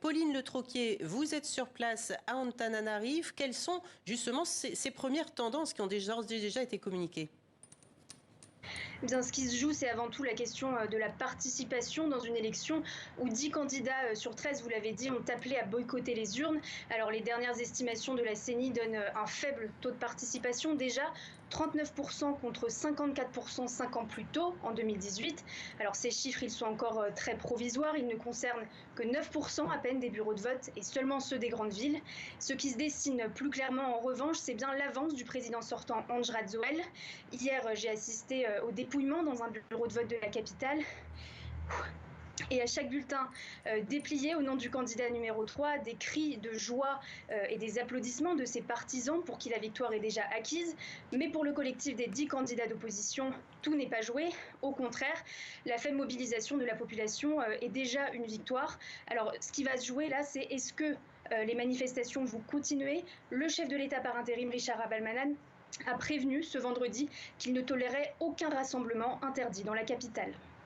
Pauline Le Troquier, vous êtes sur place à Antananarive. Quelles sont justement ces premières tendances qui ont déjà été communiquées? Bien, ce qui se joue, c'est avant tout la question de la participation dans une élection où 10 candidats sur 13, vous l'avez dit, ont appelé à boycotter les urnes. Alors les dernières estimations de la CENI donnent un faible taux de participation, déjà 39% contre 54% 5 ans plus tôt, en 2018. Alors ces chiffres, ils sont encore très provisoires, ils ne concernent que 9% à peine des bureaux de vote et seulement ceux des grandes villes. Ce qui se dessine plus clairement en revanche, c'est bien l'avance du président sortant Andry Rajoelina. Hier, j'ai assisté au dépouillement dans un bureau de vote de la capitale. Et à chaque bulletin déplié au nom du candidat numéro 3, des cris de joie et des applaudissements de ses partisans pour qui la victoire est déjà acquise. Mais pour le collectif des 10 candidats d'opposition, tout n'est pas joué. Au contraire, la faible mobilisation de la population est déjà une victoire. Alors ce qui va se jouer là, c'est est-ce que les manifestations vont continuer? Le chef de l'État par intérim, Richard Abalmanan, a prévenu ce vendredi qu'il ne tolérait aucun rassemblement interdit dans la capitale.